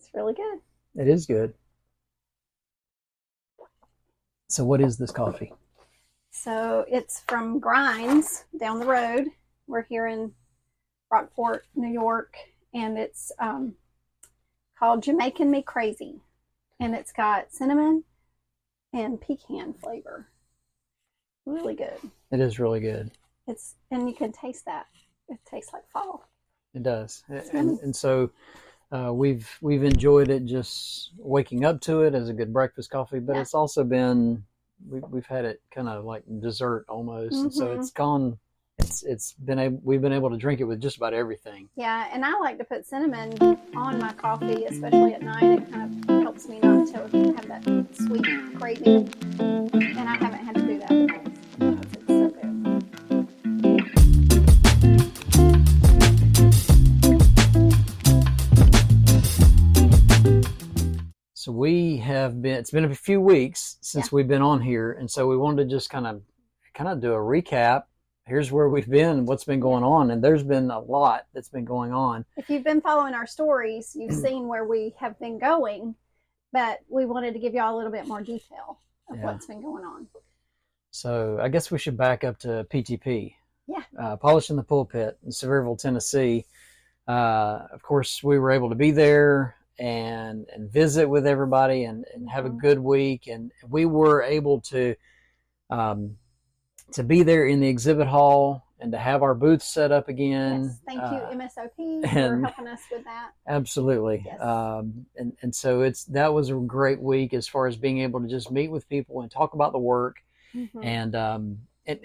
It's really good. It is good. So what is this coffee? So it's from Grinds down the road. We're here in Brockport, New York, and it's called Jamaican Me Crazy. And it's got cinnamon and pecan flavor. Really good. It is really good. And you can taste that. It tastes like fall. It does. And so we've enjoyed it just waking up to it as a good breakfast coffee, but it's also been we've had it kind of like dessert almost. And so we've been able to drink it with just about everything. Yeah, and I like to put cinnamon on my coffee, especially at night. It kind of helps me not to have that sweet craving, and I haven't had to do that before. It's so good. So it's been a few weeks since we've been on here, and so we wanted to just kind of do a recap. Here's where we've been and what's been going on, and there's been a lot that's been going on. If you've been following our stories, you've seen where we have been going, but we wanted to give y'all a little bit more detail of what's been going on. So I guess we should back up to PTP. Yeah. Polishing the Pulpit in Fayetteville, Tennessee. Of course, we were able to be there and visit with everybody and have a good week. And we were able to be there in the exhibit hall and to have our booth set up again. Yes. Thank you, MSOP, for helping us with that. Absolutely. Yes. And so that was a great week as far as being able to just meet with people and talk about the work and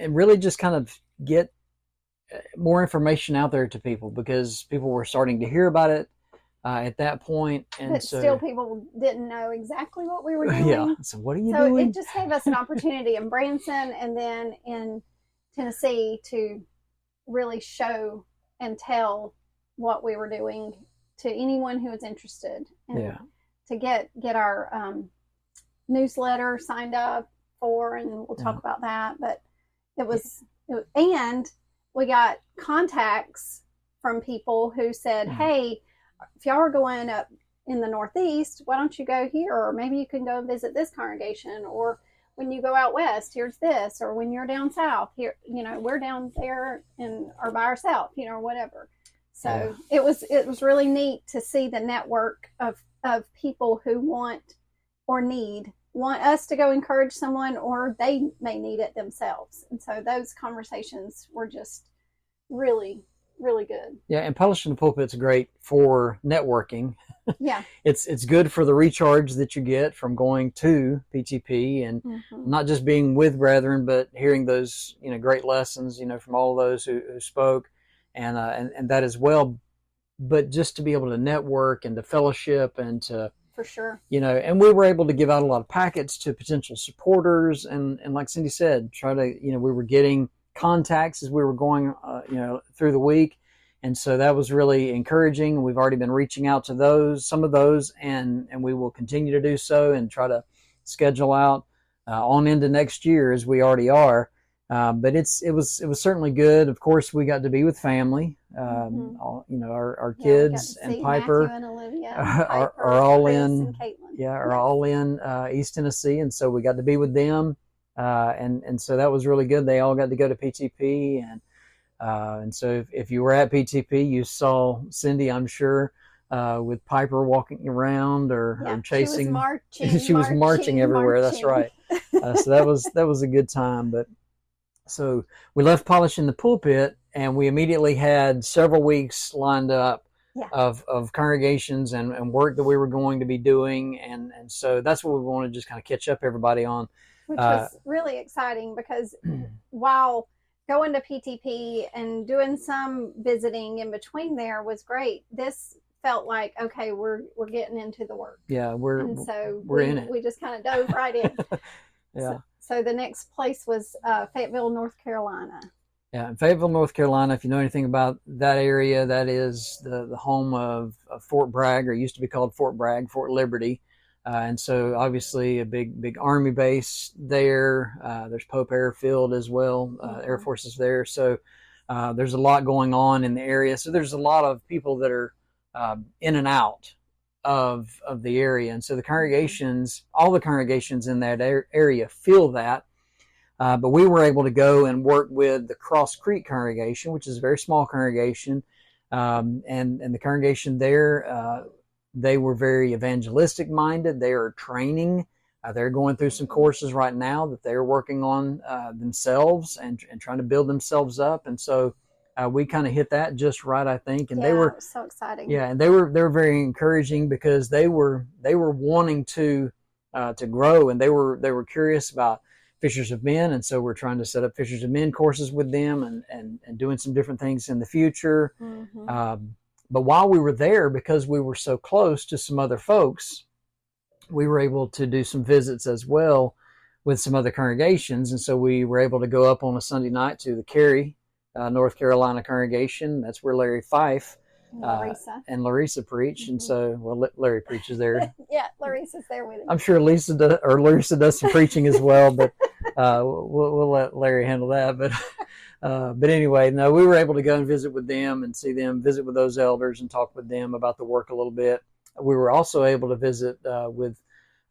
really just kind of get more information out there to people, because people were starting to hear about it at that point. And but still people didn't know exactly what we were doing. Yeah. So what are you doing? So doing? it just gave us an opportunity in Branson and then in Tennessee to really show and tell what we were doing to anyone who was interested. And to get our newsletter signed up for, and we'll talk about that. But and we got contacts from people who said, hey, if y'all are going up in the Northeast, why don't you go here? Or maybe you can go visit this congregation. Or when you go out west, here's this. Or when you're down south, here, we're down there or by ourselves, or whatever. So it was really neat to see the network of people who want us to go encourage someone, or they may need it themselves. And so those conversations were just really, really good. Yeah, and Polishing the Pulpit's great for networking. Yeah. It's good for the recharge that you get from going to PTP and not just being with brethren, but hearing those, great lessons, from all of those who spoke and that as well. But just to be able to network and to fellowship and to, for sure, and we were able to give out a lot of packets to potential supporters. And like Cindy said, we were getting contacts as we were going, through the week. And so that was really encouraging. We've already been reaching out to some of those, and we will continue to do so and try to schedule out on into next year as we already are. But it was certainly good. Of course, we got to be with family. Our kids and Piper, and Olivia, are all Chris, in. And Caitlin. Are all in East Tennessee, and so we got to be with them. And so that was really good. They all got to go to PTP, and so if you were at PTP, you saw Cindy, I'm sure, with Piper walking around or chasing. She was marching everywhere. That's right. So that was a good time. But so we left Polishing the Pulpit, and we immediately had several weeks lined up of congregations and work that we were going to be doing, and so that's what we want to just kind of catch up everybody on. Which was really exciting, because while going to PTP and doing some visiting in between there was great, this felt like, okay, we're getting into the work. Yeah, we're in it. We just kind of dove right in. So the next place was Fayetteville, North Carolina. Yeah, in Fayetteville, North Carolina. If you know anything about that area, that is the home of Fort Bragg, or used to be called Fort Bragg, Fort Liberty. And so obviously a big Army base there. There's Pope Airfield as well. Air Force is there. So there's a lot going on in the area. So there's a lot of people that are in and out of the area. And so the congregations, all the congregations in that area feel that. But we were able to go and work with the Cross Creek congregation, which is a very small congregation. And the congregation there, they were very evangelistic minded. They are training. They're going through some courses right now that they're working on themselves and trying to build themselves up. And so we kind of hit that just right, I think. And they were it was so exciting. Yeah, and they were very encouraging because they were wanting to grow, and they were curious about Fishers of Men, and so we're trying to set up Fishers of Men courses with them and doing some different things in the future. But while we were there, because we were so close to some other folks, we were able to do some visits as well with some other congregations. And so we were able to go up on a Sunday night to the Cary, North Carolina congregation. That's where Larry Fife and Larissa preach. And so, well, Larry preaches there. Yeah, Larissa's there with him. I'm sure Larissa does some preaching as well, but we'll let Larry handle that. But anyway, no, we were able to go and visit with them and see them, visit with those elders and talk with them about the work a little bit. We were also able to visit with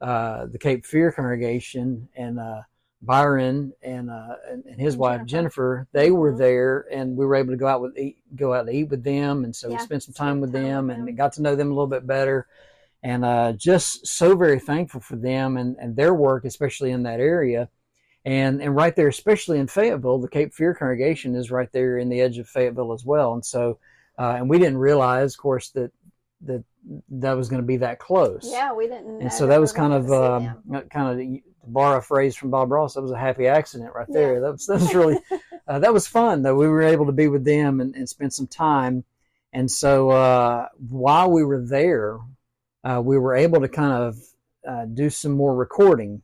the Cape Fear congregation, and Byron and his wife Jennifer. They were there, and we were able to go out to eat with them, and so we spent some time with them and got to know them a little bit better, and just so very thankful for them and their work, especially in that area, and right there, especially in Fayetteville. The Cape Fear congregation is right there in the edge of Fayetteville as well, and so and we didn't realize, of course, that was going to be that close. Yeah, we didn't. And so that was kind of to borrow a phrase from Bob Ross, that was a happy accident right there. That was really that was fun, though. We were able to be with them and spend some time. And so while we were there, we were able to kind of do some more recording.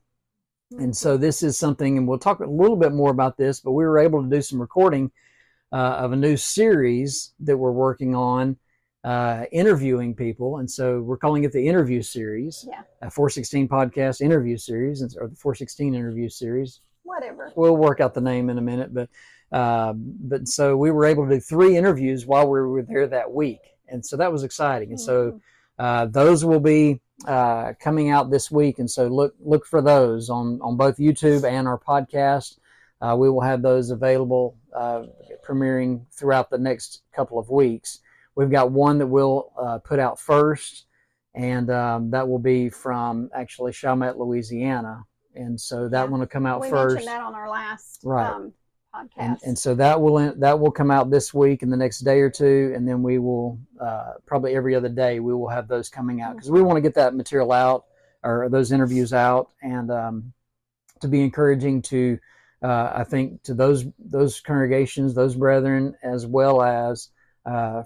And so this is something, and we'll talk a little bit more about this, but we were able to do some recording of a new series that we're working on, interviewing people. And so we're calling it the interview series, a 416 podcast interview series, or the 416 interview series, whatever. We'll work out the name in a minute, but so we were able to do 3 interviews while we were there that week. And so that was exciting. And so those will be coming out this week. And so look for those on both YouTube and our podcast. We will have those available, premiering throughout the next couple of weeks. We've got one that we'll put out first, and that will be from actually Chalmette, Louisiana. And so that one will come out first. We mentioned that on our last podcast. And so that will come out this week in the next day or two, and then we will probably every other day we will have those coming out, because we want to get that material out, or those interviews out, and to be encouraging to I think to those congregations, those brethren, as well as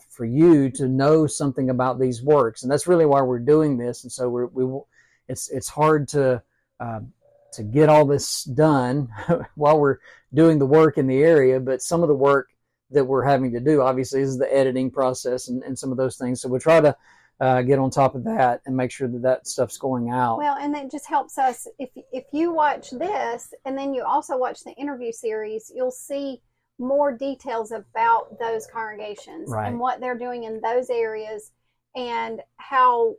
for you to know something about these works. And that's really why we're doing this. And so it's hard to get all this done while we're doing the work in the area, but some of the work that we're having to do obviously is the editing process and some of those things. So we'll try to get on top of that and make sure that stuff's going out. Well, and it just helps us, if you watch this and then you also watch the interview series, you'll see more details about those congregations and what they're doing in those areas, and how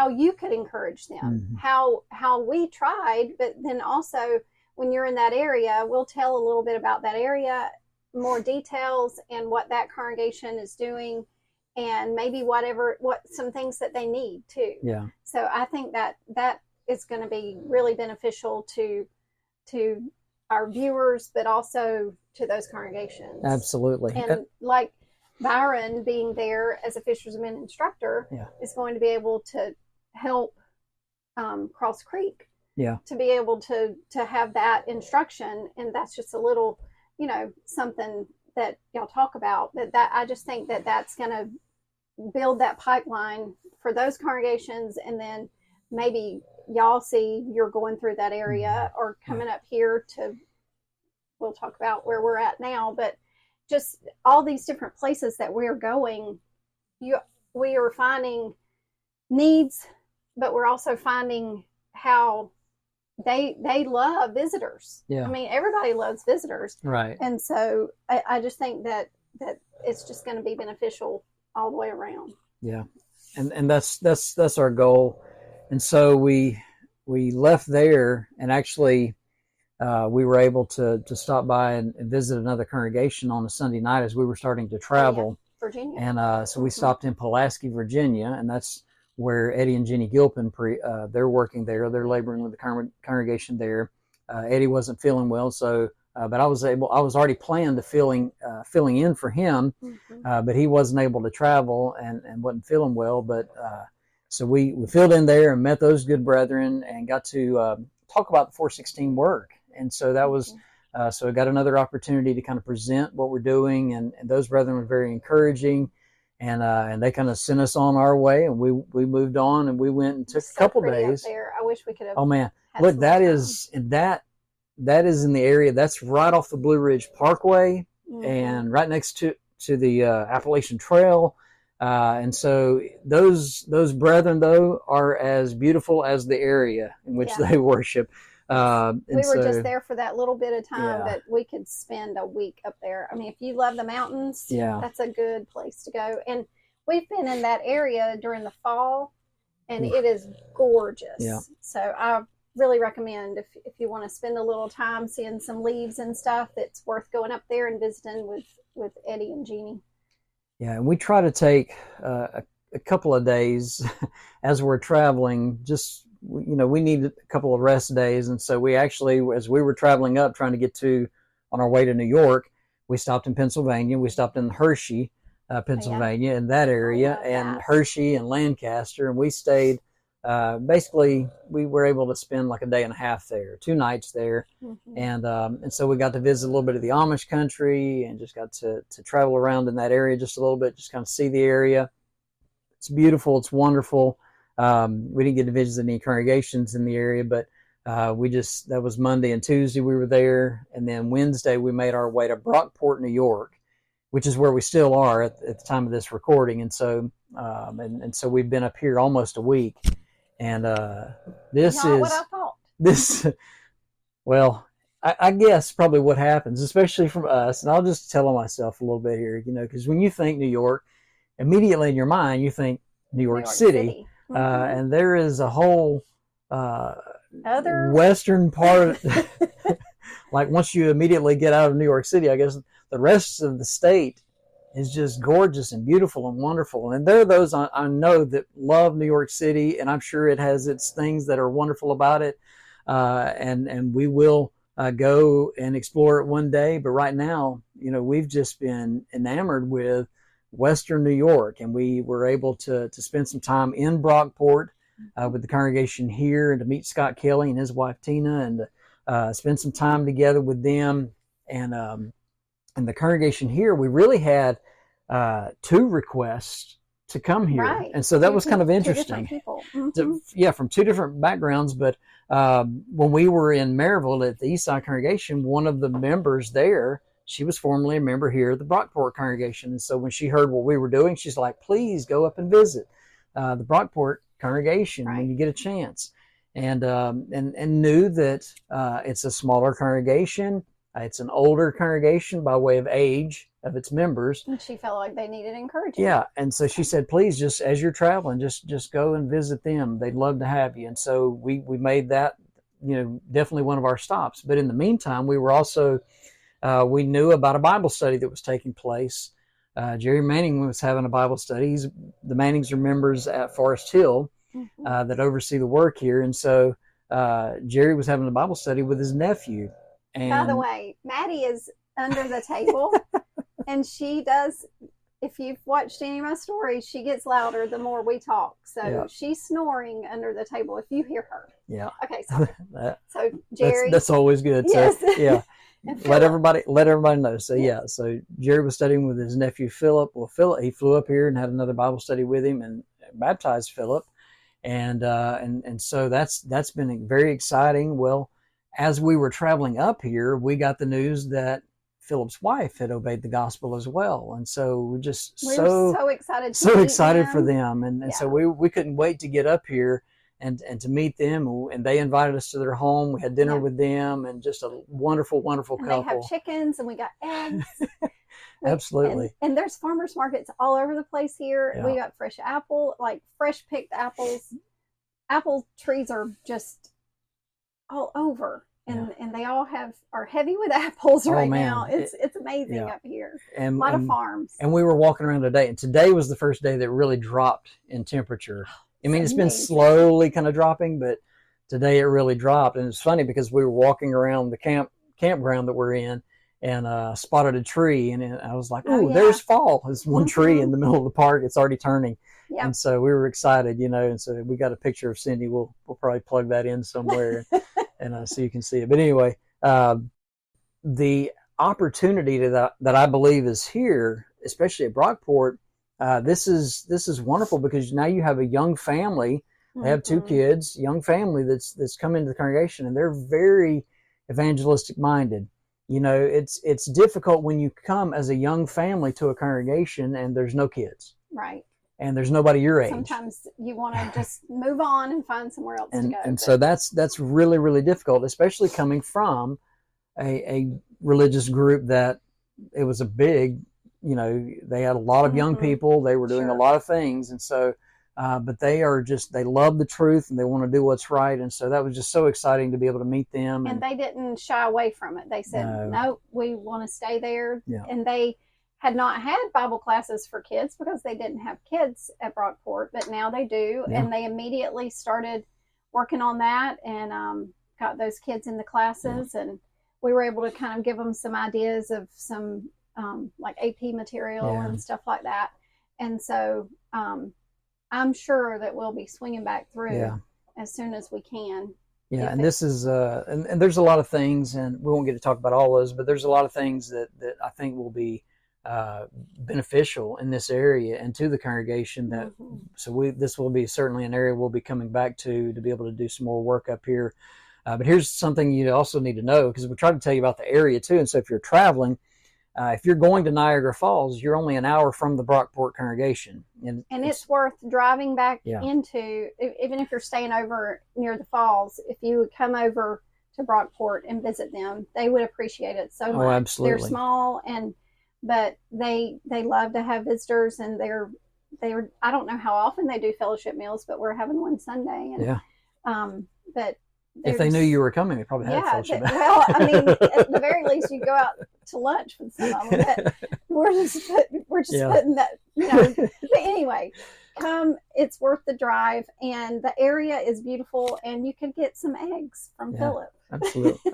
you could encourage them, how we tried. But then also when you're in that area, we'll tell a little bit about that area, more details, and what that congregation is doing, and maybe what some things that they need too. Yeah. So I think that is going to be really beneficial to our viewers, but also to those congregations. Absolutely. And like Byron being there as a Fishers of Men instructor is going to be able to help Cross Creek to be able to have that instruction. And that's just a little, something that y'all talk about, that I just think that's going to build that pipeline for those congregations. And then maybe y'all see you're going through that area or coming up here we'll talk about where we're at now, but just all these different places that we're going, we are finding needs, but we're also finding how they love visitors. Yeah. I mean, everybody loves visitors. Right. And so I just think that it's just going to be beneficial all the way around. Yeah. and that's our goal. And so we left there, and actually we were able to stop by and visit another congregation on a Sunday night as we were starting to travel. Virginia. And so we stopped in Pulaski, Virginia, and that's where Eddie and Jenny Gilpin, they're working there. They're laboring with the congregation there. Eddie wasn't feeling well, so but I was already planned to filling in for him, but he wasn't able to travel and wasn't feeling well. But so we filled in there and met those good brethren and got to talk about the 416 work. And so that was so I got another opportunity to kind of present what we're doing, and those brethren were very encouraging. And they kind of sent us on our way, and we moved on, and we went and took a couple days. There. I wish we could have. Oh man, look, that is in the area. That's right off the Blue Ridge Parkway, and right next to the Appalachian Trail. And so those brethren though are as beautiful as the area in which they worship. We were just there for that little bit of time, but we could spend a week up there. I mean, if you love the mountains, that's a good place to go. And we've been in that area during the fall, and it is gorgeous. Yeah. So I really recommend if you want to spend a little time seeing some leaves and stuff, it's worth going up there and visiting with Eddie and Jeannie. Yeah, and we try to take a couple of days as we're traveling, just we need a couple of rest days. And so we actually, as we were traveling up, trying to get on our way to New York, we stopped in Pennsylvania. We stopped in Hershey, Pennsylvania, in that area, and Hershey and Lancaster. And we stayed, basically, we were able to spend like a day and a half there, 2 nights there. And so we got to visit a little bit of the Amish country and just got to travel around in that area just a little bit, just kind of see the area. It's beautiful. It's wonderful. We didn't get to visit any congregations in the area, but that was Monday and Tuesday we were there. And then Wednesday we made our way to Brockport, New York, which is where we still are at the time of this recording. And so, and so we've been up here almost a week. And this is what I thought. This, well, I guess probably what happens, especially from us, and I'll just tell myself a little bit here, because when you think New York, immediately in your mind, you think New York City. And there is a whole other western part, like once you immediately get out of New York City, I guess the rest of the state is just gorgeous and beautiful and wonderful. And there are those I know that love New York City, and I'm sure it has its things that are wonderful about it. And we will go and explore it one day. But right now, we've just been enamored with Western New York, and we were able to spend some time in Brockport with the congregation here, and to meet Scott Kelly and his wife Tina, and spend some time together with them. And the congregation here, we really had 2 requests to come here, and so that was kind of interesting. 2 different people. From 2 different backgrounds. But when we were in Maryville at the Eastside congregation, one of the members there, she was formerly a member here at the Brockport congregation. And so when she heard what we were doing, she's like, please go up and visit the Brockport congregation when you get a chance. And knew that it's a smaller congregation. It's an older congregation by way of age of its members. And she felt like they needed encouragement. Yeah. And so she said, please, just as you're traveling, just go and visit them. They'd love to have you. And so we made that, definitely one of our stops. But in the meantime, we were also, we knew about a Bible study that was taking place. Jerry Manning was having a Bible study. The Mannings are members at Forest Hill that oversee the work here. And so Jerry was having a Bible study with his nephew. And by the way, Maddie is under the table, and she does, if you've watched any of my stories, she gets louder the more we talk. So she's snoring under the table if you hear her. Yeah. Okay, sorry. So Jerry. That's always good. Yes. So, yeah. Let everybody know. So so Jerry was studying with his nephew Philip. Well, Philip, he flew up here and had another Bible study with him and baptized Philip, and so that's been very exciting. Well, as we were traveling up here, we got the news that Philip's wife had obeyed the gospel as well, and so we're just so excited for them, and so we couldn't wait to get up here and to meet them. And they invited us to their home. We had dinner with them, and just a wonderful, wonderful couple. They have chickens, and we got eggs. Absolutely. And there's farmers markets all over the place here. Yeah. We got fresh fresh picked apples. Apple trees are just all over. And they all are heavy with apples now. It's amazing up here. And a lot of farms. And we were walking around today, and today was the first day that really dropped in temperature. I mean, it's been slowly kind of dropping, but today it really dropped. And it's funny because we were walking around the campground that we're in, and spotted a tree, and I was like, "Oh, there's fall." There's one tree in the middle of the park. It's already turning. Yep. And so we were excited, and so we got a picture of Cindy. We'll probably plug that in somewhere. And so you can see it. But anyway, the opportunity that I believe is here, especially at Brockport, this is wonderful, because now you have a young family. They have 2 kids, young family that's come into the congregation, and they're very evangelistic minded. It's difficult when you come as a young family to a congregation and there's no kids. Right. And there's nobody your age. Sometimes you want to just move on and find somewhere else to go. And so that's really, really difficult, especially coming from a religious group that it was a big, they had a lot of young people. They were doing a lot of things. And so, but they love the truth, and they want to do what's right. And so that was just so exciting to be able to meet them. And they didn't shy away from it. They said, no, we want to stay there. Yeah. And they had not had Bible classes for kids because they didn't have kids at Brockport, but now they do. Yeah. And they immediately started working on that and got those kids in the classes. Yeah. And we were able to kind of give them some ideas of some like AP material and stuff like that. And so I'm sure that we'll be swinging back through as soon as we can. Yeah, and this is, and there's a lot of things, and we won't get to talk about all those, but there's a lot of things that I think will be beneficial in this area and to the congregation. So this will be certainly an area we'll be coming back to be able to do some more work up here. But here's something you also need to know, because we try to tell you about the area too. And so if you're traveling, if you're going to Niagara Falls, you're only an hour from the Brockport congregation. And it's worth driving back into, even if you're staying over near the falls, if you would come over to Brockport and visit them, they would appreciate it so much. Oh, absolutely. They're small, but they love to have visitors, and they're I don't know how often they do fellowship meals, but we're having one Sunday. And, but if they knew you were coming, they probably had fellowship. Well, I mean, at the very least, you go out to lunch with some of them. But we're just putting that, But anyway, come. It's worth the drive, and the area is beautiful, and you can get some eggs from Philip.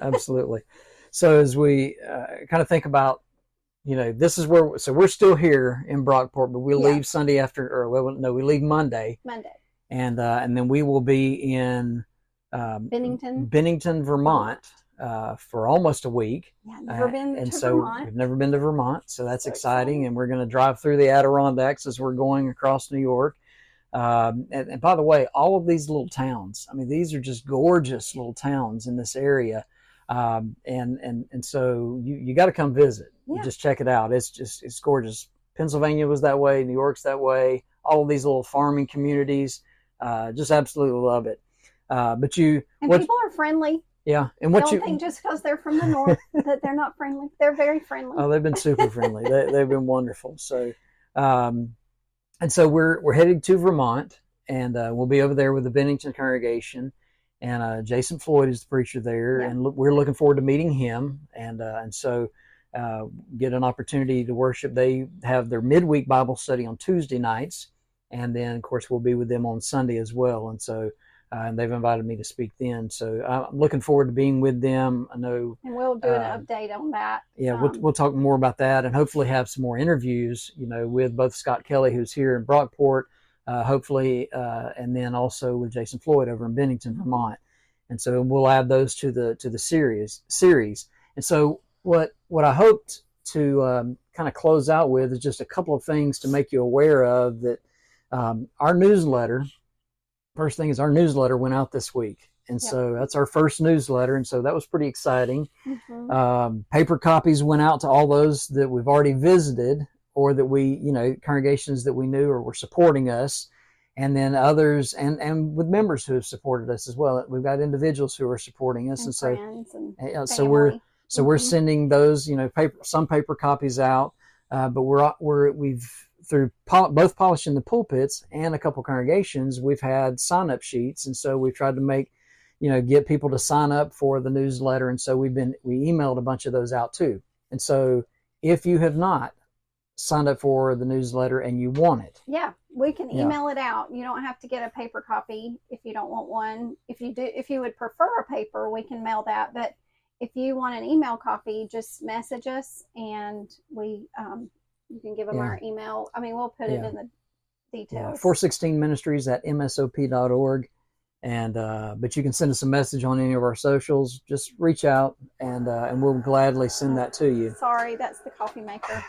Absolutely. So as we kind of think about, this is where, so we're still here in Brockport, but we'll leave Sunday we leave Monday. And then we will be in Bennington, Vermont, for almost a week. Yeah, never been to Vermont. We've never been to Vermont, so that's exciting. And we're going to drive through the Adirondacks as we're going across New York. And by the way, all of these little towns, I mean, these are just gorgeous little towns in this area. And so you got to come visit. Yeah. Just check it out. It's gorgeous. Pennsylvania was that way. New York's that way. All of these little farming communities, just absolutely love it. But people are friendly. Yeah. And don't think just because they're from the north that they're not friendly. They're very friendly. Oh, they've been super friendly. They've been wonderful. So, and so we're headed to Vermont, and we'll be over there with the Bennington congregation. And Jason Floyd is the preacher there, and we're looking forward to meeting him. And so get an opportunity to worship. They have their midweek Bible study on Tuesday nights, and then of course we'll be with them on Sunday as well. And so and they've invited me to speak then. So I'm looking forward to being with them. I know, and we'll do an update on that. Yeah, we'll talk more about that, and hopefully have some more interviews, with both Scott Kelly, who's here in Brockport, hopefully, and then also with Jason Floyd over in Bennington, Vermont. And so we'll add those to the series. And so what I hoped to kind of close out with is just a couple of things to make you aware of that. Our newsletter, first thing is our newsletter went out this week. And so that's our first newsletter. And so that was pretty exciting. Mm-hmm. Paper copies went out to all those that we've already visited, or that we, congregations that we knew or were supporting us. and then others, and with members who have supported us as well. We've got individuals who are supporting us, and friends and so we're family. we're sending those, some paper copies out, but we've through both polishing the pulpits and a couple congregations, we've had sign-up sheets, and so we've tried to get people to sign up for the newsletter, and so we emailed a bunch of those out too. And so if you have not signed up for the newsletter and you want it, we can email it out. You don't have to get a paper copy if you don't want one. If you would prefer a paper, we can mail that. But if you want an email copy, just message us, and you can give them our email. I mean, we'll put it in the details. 416 Ministries at msop.org. And but you can send us a message on any of our socials. Just reach out, and we'll gladly send that to you. Sorry, that's the coffee maker.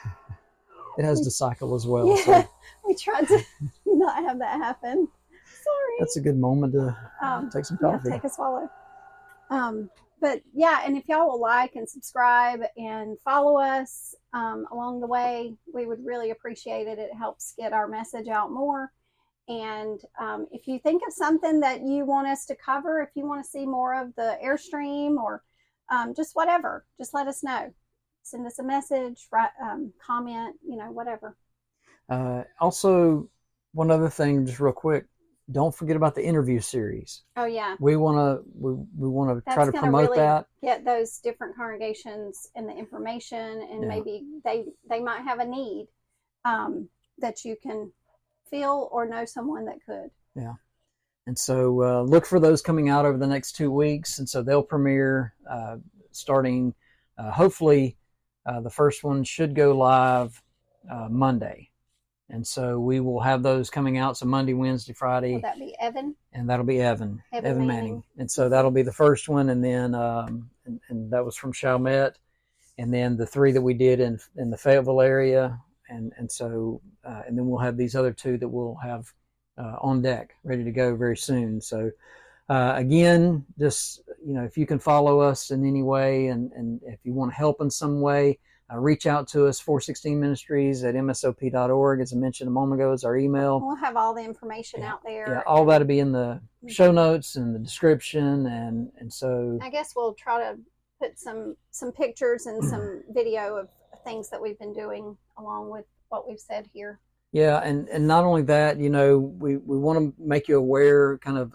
It has to cycle as well. Yeah, so. We tried to not have that happen. Sorry. That's a good moment to take some coffee. Take a swallow. But yeah, and if y'all will like and subscribe and follow us along the way, we would really appreciate it. It helps get our message out more. And if you think of something that you want us to cover, if you want to see more of the Airstream or just whatever, just let us know. Send us a message, write, comment, whatever. Also, one other thing, just real quick, don't forget about the interview series. Oh yeah, we want to try to promote really that. Get those different congregations and the information, and maybe they might have a need that you can feel or know someone that could. Yeah. And so look for those coming out over the next 2 weeks. And so they'll premiere starting, hopefully, the first one should go live Monday. And so we will have those coming out. So Monday, Wednesday, Friday. Will that be Evan? And that'll be Evan Manning. And so that'll be the first one. And then and that was from Chalmette. And then the 3 that we did in the Fayetteville area. And so and then we'll have these other 2 that we'll have on deck, ready to go very soon. So again, just if you can follow us in any way, and if you want to help in some way, reach out to us. 416 Ministries at msop.org, as I mentioned a moment ago, is our email. We'll have all the information out there. Yeah, all that'll be in the show notes and the description, and so I guess we'll try to put some pictures and some video of things that we've been doing along with what we've said here. Yeah, and not only that, we want to make you aware kind of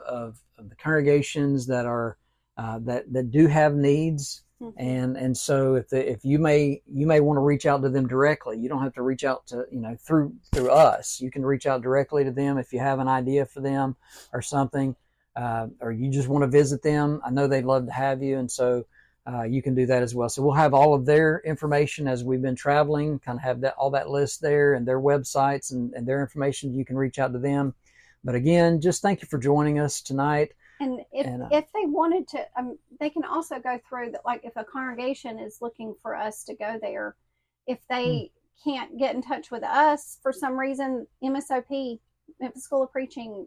the congregations that are that do have needs, and so if you may want to reach out to them directly. You don't have to reach out to through us. You can reach out directly to them if you have an idea for them or something, or you just want to visit them. I know they'd love to have you, and so you can do that as well. So we'll have all of their information as we've been traveling, kind of have all that list there, and their websites and their information. You can reach out to them. But again, just thank you for joining us tonight. And if they wanted to, they can also go through that. Like if a congregation is looking for us to go there, if they can't get in touch with us for some reason, MSOP, Memphis School of Preaching,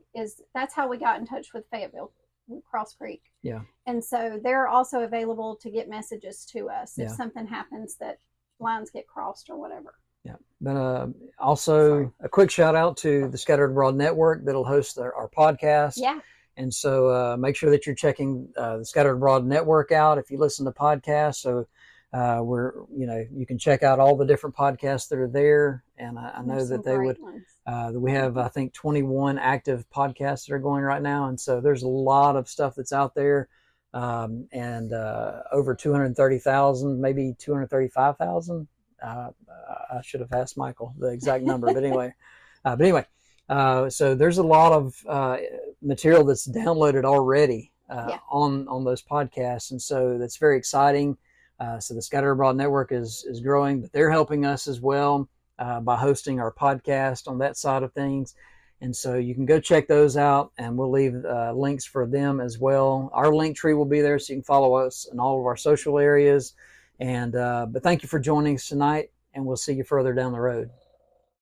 that's how we got in touch with Fayetteville, Cross Creek. Yeah. And so they're also available to get messages to us if something happens that lines get crossed or whatever. Yeah. But also a quick shout out to the Scattered Abroad Network that'll host our podcast. Yeah. And so make sure that you're checking the Scattered Abroad Network out if you listen to podcasts. So you can check out all the different podcasts that are there. And I know that they would, we have, I think, 21 active podcasts that are going right now. And so there's a lot of stuff that's out there. And over 230,000, maybe 235,000. I should have asked Michael the exact number, but anyway, so there's a lot of material that's downloaded already on those podcasts. And so that's very exciting. So the Scattered Abroad Network is growing, but they're helping us as well by hosting our podcast on that side of things. And so you can go check those out, and we'll leave links for them as well. Our link tree will be there, so you can follow us in all of our social areas. And but thank you for joining us tonight, and we'll see you further down the road.